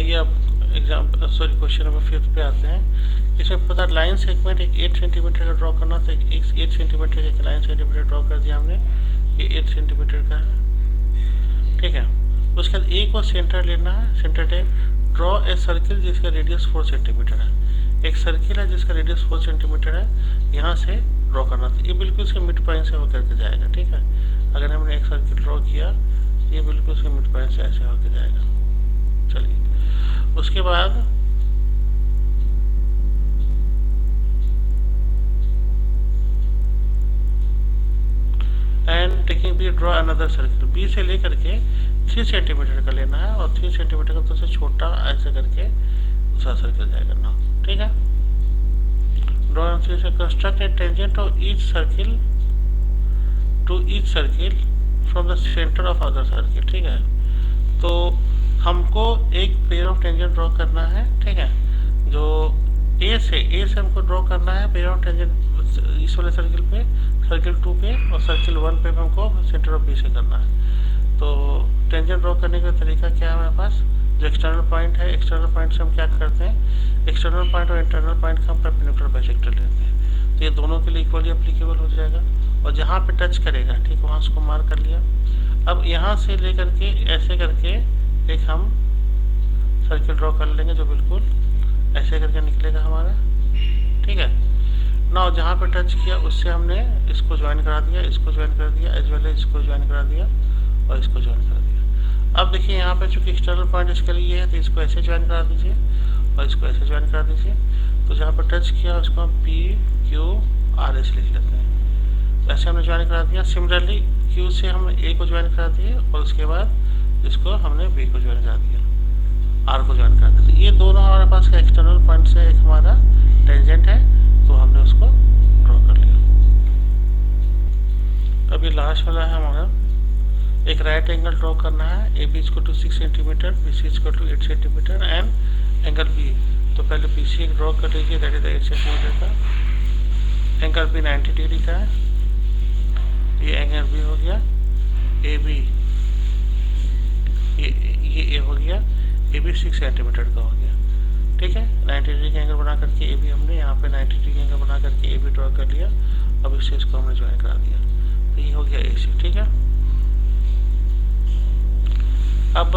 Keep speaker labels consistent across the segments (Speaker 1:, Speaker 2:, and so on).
Speaker 1: आइए अब question number 5 पे आते हैं। इसमें पता लाइन सेगमेंट एक 8 सेंटीमीटर का ड्रॉ करना, तो एक 8 सेंटीमीटर एक लाइन सेंटीमीटर ड्रॉ कर दिया हमने, ये 8 सेंटीमीटर का है, ठीक है। उसके बाद एक और सेंटर लेना है, centre type draw a circle जिसका रेडियस 4 सेंटीमीटर है। एक सर्किल है जिसका रेडियस 4 सेंटीमीटर है, यहाँ से ड्रॉ करना, तो ये बिल्कुल इसके मिड पॉइंट से होकर के जाएगा, ठीक है। अगर हमने एक सर्किल ड्रॉ किया, ये बिल्कुल उसके मिड पॉइंट से ऐसे होकर जाएगा। चलिए, उसके बाद and taking B draw another circle, B से लेकर के 3 सेंटीमीटर का लेना है और 3 सेंटीमीटर का तो से छोटा ऐसे करके दूसरा सर्किल जाएगा ना, ठीक है। ड्रॉ से construct a tangent of each circle to each circle from the centre of other circle, ठीक है। तो हमको एक पेयर ऑफ टेंजेंट ड्रॉ करना है, ठीक है। जो ए से हमको ड्रॉ करना है पेयर ऑफ टेंजेंट इस वाले सर्किल पे, सर्किल 2 पे, और सर्किल 1 पे हमको सेंटर ऑफ बी से करना है। तो टेंजेंट ड्रॉ करने का तरीका क्या है हमारे पास, जो एक्सटर्नल पॉइंट है, एक्सटर्नल पॉइंट से हम क्या करते हैं, एक्सटर्नल पॉइंट और इंटरनल पॉइंट का हम परपेंडिकुलर बाइसेक्टर लेते हैं, तो ये दोनों के लिए इक्वली एप्लीकेबल हो जाएगा। और जहाँ पे टच करेगा, ठीक, वहाँ उसको मार्क कर लिया। अब यहाँ से लेकर के ऐसे करके एक हम सर्किल ड्रॉ कर लेंगे जो बिल्कुल ऐसे करके निकलेगा हमारा, ठीक है ना। जहाँ पे टच किया उससे हमने इसको ज्वाइन करा दिया, इसको ज्वाइन कर दिया, एज वेल इसको ज्वाइन करा दिया और इसको ज्वाइन करा दिया। अब देखिए यहाँ पे चूंकि एक्सटर्नल पॉइंट इसके लिए है, तो इसको ऐसे ज्वाइन करा दीजिए और इसको ऐसे ज्वाइन करा दीजिए। तो जहाँ पर टच किया उसको हम PQRS लिख लेते हैं, तो ऐसे हमने ज्वाइन करा दिया। सिमिलरली Q से हमने A को ज्वाइन करा दिया और उसके बाद इसको हमने B को ज्वाइन करा दिया, R को ज्वाइन करा दिया। तो ये दोनों हमारे पास का एक्सटर्नल पॉइंट से एक हमारा टेंजेंट है, तो हमने उसको ड्रॉ कर लिया। अभी लास्ट वाला है हमारा, एक राइट एंगल ड्रॉ करना है, AB equal to 6 centimetre, BC equal to 8 centimetre and angle B। तो पहले BC ड्रॉ कर लीजिए, दैट इज 8 सेंटीमीटर का। एंगल B 90 डिग्री का है, ये एंगल B हो गया। AB ये A हो गया, AB 6 सेंटीमीटर का हो गया, ठीक है। 90 डिग्री का एंगल बना करके AB हमने यहाँ पे 90 डिग्री एंगल बना करके AB ड्रॉ कर लिया। अब इससे इसको हमने ज्वाइन करा दिया, तो ये हो गया AC, ठीक है। अब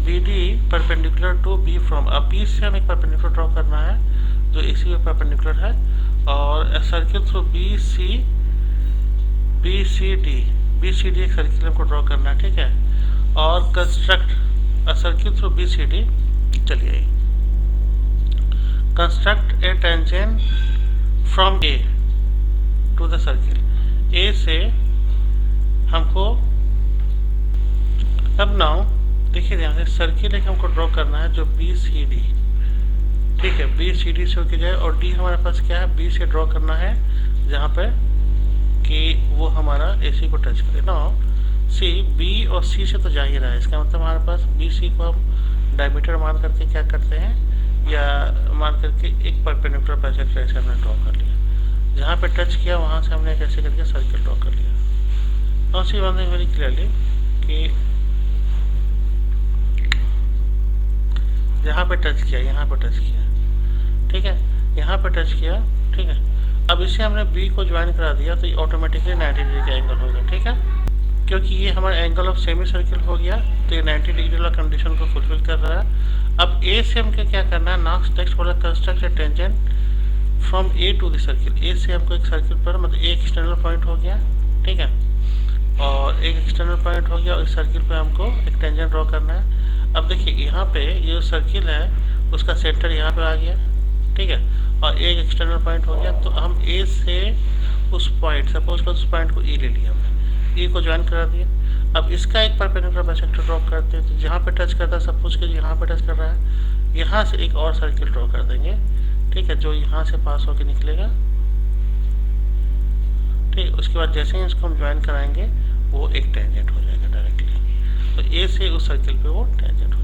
Speaker 1: BD perpendicular to B from, अब B से हमें परपेंडिकुलर ड्रॉ करना है जो AC में परपेंडिकुलर है, और सर्किल थ्रू BCD एक सर्किल हमको ड्रॉ करना है, ठीक है। और construct a circle through BCD, चलिए construct a tangent from A to the circle, A से हमको, अब नाउ देखिए यहाँ से सर्किल एक हमको ड्रॉ करना है जो BCD, ठीक है, BCD से होके जाए, और D हमारे पास क्या है, B से ड्रॉ करना है जहाँ पे कि वो हमारा AC को टच करे ना। C B और C से तो जा ही रहा है, इसका मतलब हमारे पास BC को हम डायमीटर मान करके क्या करते हैं, या मान करके एक परपेंडिकुलर बाइसेक्टर ऐसे हमने ड्रॉ कर लिया। जहाँ पे टच किया वहाँ से हमने कैसे करके सर्किल ड्रॉ कर लिया। Now see one thing very clearly कि यहाँ पे टच किया, यहाँ पे टच किया, ठीक है, यहाँ पे टच किया, ठीक है। अब इसे हमने B को ज्वाइन करा दिया, तो ये ऑटोमेटिकली 90 डिग्री का एंगल होगा, ठीक है, क्योंकि ये हमारा एंगल ऑफ सेमी सर्किल हो गया, तो ये 90 डिग्री वाला कंडीशन को फुलफिल कर रहा है। अब A से हमको क्या करना है, नेक्स्ट वाला construct a tangent from A to the circle. A से हमको एक सर्किल पर, मतलब एक एक्सटर्नल पॉइंट हो गया, ठीक है, और एक एक्सटर्नल पॉइंट हो गया, और इस सर्किल पे हमको एक टेंजेंट ड्रॉ करना है। अब देखिए यहाँ पे ये जो सर्किल है उसका सेंटर यहाँ पे आ गया, ठीक है, और एक एक्सटर्नल पॉइंट हो गया। तो हम A से उस पॉइंट, सपोज कर उस पॉइंट को E ले लिया हमने, E को ज्वाइन करा दिया। अब इसका एक परपेंडिकुलर बाइसेक्टर ड्रॉ करते हैं, तो जहाँ पे टच करता है, सपोज कि यहाँ पे टच कर रहा है, यहाँ से एक और सर्किल ड्रॉ कर देंगे, ठीक है, जो यहाँ से पास होकर निकलेगा, ठीक। उसके बाद जैसे ही इसको हम ज्वाइन कराएंगे वो एक टेंजेंट हो जाएगा डायरेक्टली, तो A से उस सर्किल पे वो टेंजेंट हो